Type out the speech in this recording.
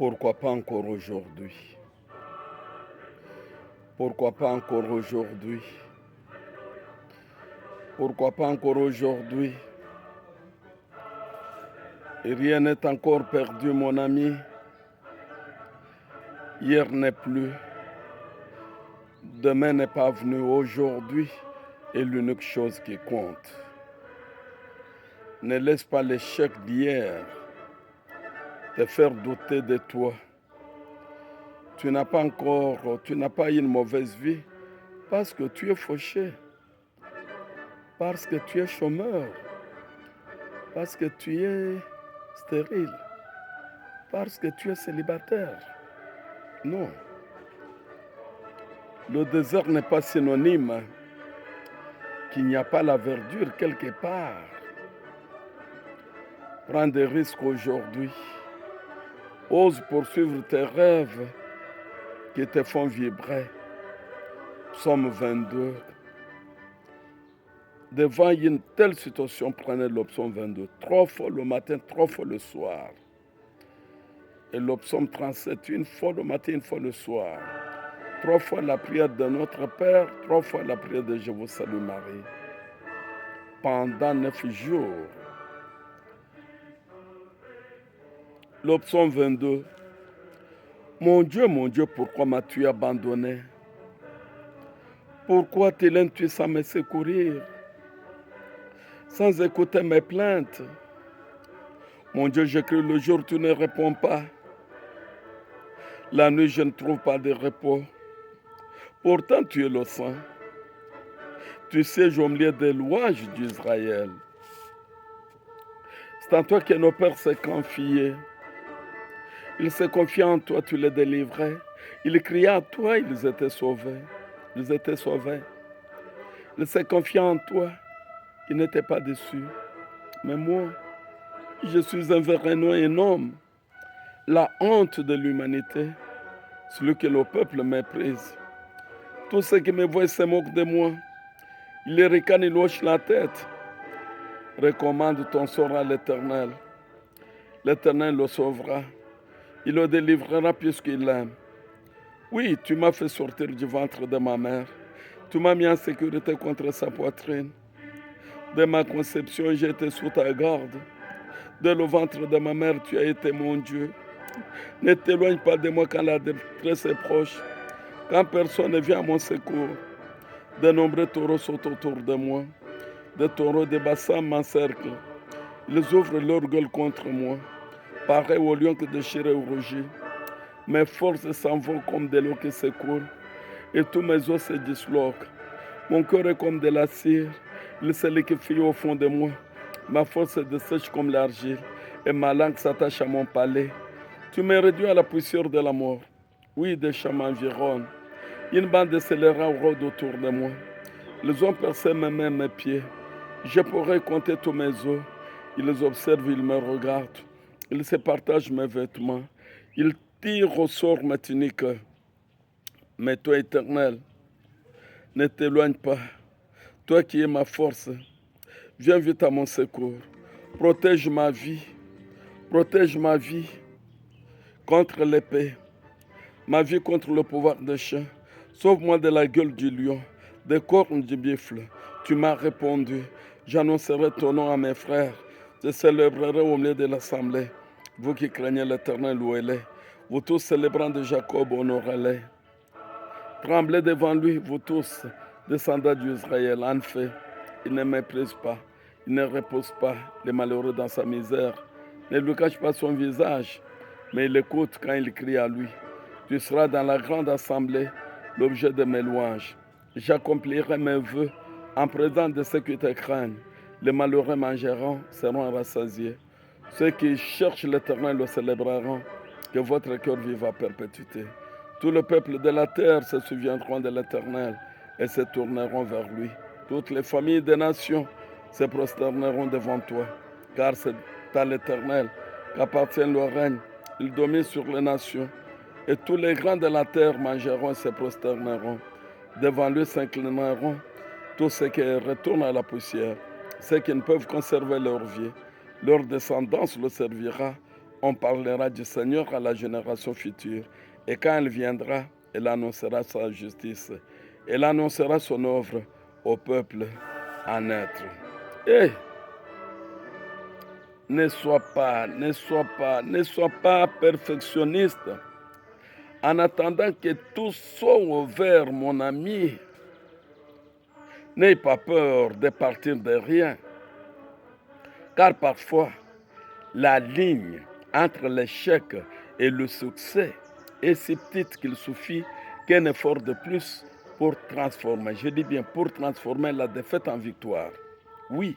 Pourquoi pas encore aujourd'hui? Pourquoi pas encore aujourd'hui? Pourquoi pas encore aujourd'hui? Et rien n'est encore perdu, mon ami. Hier n'est plus. Demain n'est pas venu. Aujourd'hui est l'unique chose qui compte. Ne laisse pas l'échec d'hier te faire douter de toi. Tu n'as pas eu une mauvaise vie parce que tu es fauché, parce que tu es chômeur, parce que tu es stérile, parce que tu es célibataire. Non. Le désert n'est pas synonyme qu'il n'y a pas la verdure quelque part. Prends des risques aujourd'hui. Ose poursuivre tes rêves qui te font vibrer. Psaume 22. Devant une telle situation, prenez le psaume 22. 3 fois le matin, 3 fois le soir. Et le psaume 37, une fois le matin, une fois le soir. 3 fois la prière de notre Père, 3 fois la prière de Je vous salue Marie. Pendant 9 jours. Le psaume 22. Mon Dieu, pourquoi m'as-tu abandonné? Pourquoi t'élènes-tu sans me secourir? Sans écouter mes plaintes. Mon Dieu, j'écris le jour, tu ne réponds pas. La nuit, je ne trouve pas de repos. Pourtant, tu es le Saint. Tu sièges au milieu des louanges d'Israël. C'est en toi que nos pères se confiaient. Ils se confiaient en toi, tu les délivrais. Ils criaient à toi, ils étaient sauvés. Ils étaient sauvés. Ils se confiaient en toi, ils n'étaient pas déçus. Mais moi, je suis un véréneux et un homme. La honte de l'humanité, celui que le peuple méprise. Tous ceux qui me voient se moquent de moi. Ils ricanent, ils hochent la tête. Recommande ton sort à l'Éternel. L'Éternel le sauvera. Il le délivrera puisqu'il l'aime. Oui, tu m'as fait sortir du ventre de ma mère. Tu m'as mis en sécurité contre sa poitrine. Dès ma conception, j'ai été sous ta garde. Dès le ventre de ma mère, tu as été mon Dieu. Ne t'éloigne pas de moi quand la détresse est proche, quand personne ne vient à mon secours. De nombreux taureaux sont autour de moi. Des taureaux de bassin m'encerclent. Ils ouvrent leur gueule contre moi, pareil au lion que déchiré ou rugit. Mes forces s'en vont comme de l'eau qui s'écoule, et tous mes os se disloquent. Mon cœur est comme de la cire, il se liquéfie au fond de moi. Ma force se dessèche comme l'argile, et ma langue s'attache à mon palais. Tu me réduis à la poussière de la mort. Oui, des chats m'environnent. Une bande de scélérats rôde autour de moi. Ils ont percé mes mains, mes pieds. Je pourrais compter tous mes os. Ils les observent, ils me regardent. Ils se partagent mes vêtements. Ils tirent au sort ma tunique. Mais toi, Éternel, ne t'éloigne pas. Toi qui es ma force, viens vite à mon secours. Protège ma vie. Protège ma vie contre l'épée. Ma vie contre le pouvoir des chiens. Sauve-moi de la gueule du lion, des cornes du buffle. Tu m'as répondu. J'annoncerai ton nom à mes frères. Je célébrerai au milieu de l'assemblée. Vous qui craignez l'Éternel, louez-les. Vous tous célébrants de Jacob, honorez-les. Tremblez devant lui, vous tous, descendants d'Israël. En fait, il ne méprise pas, il ne repose pas les malheureux dans sa misère. Ne lui cache pas son visage, mais il écoute quand il crie à lui. Tu seras dans la grande assemblée, l'objet de mes louanges. J'accomplirai mes vœux en présence de ceux qui te craignent. Les malheureux mangeront, seront rassasiés. Ceux qui cherchent l'Éternel le célébreront. Que votre cœur vive à perpétuité. Tout le peuple de la terre se souviendront de l'Éternel et se tourneront vers lui. Toutes les familles des nations se prosterneront devant toi, car c'est à l'Éternel qu'appartient le règne. Il domine sur les nations. Et tous les grands de la terre mangeront et se prosterneront. Devant lui s'inclineront tous ceux qui retournent à la poussière, ceux qui ne peuvent conserver leur vie. Leur descendance le servira. on parlera du Seigneur à la génération future. Et quand elle viendra, elle annoncera sa justice. Elle annoncera son œuvre au peuple à naître. Et ne sois pas perfectionniste. En attendant que tout soit ouvert, mon ami, n'aie pas peur de partir de rien. Car parfois, la ligne entre l'échec et le succès est si petite qu'il suffit qu'un effort de plus pour transformer, je dis bien pour transformer la défaite en victoire. Oui,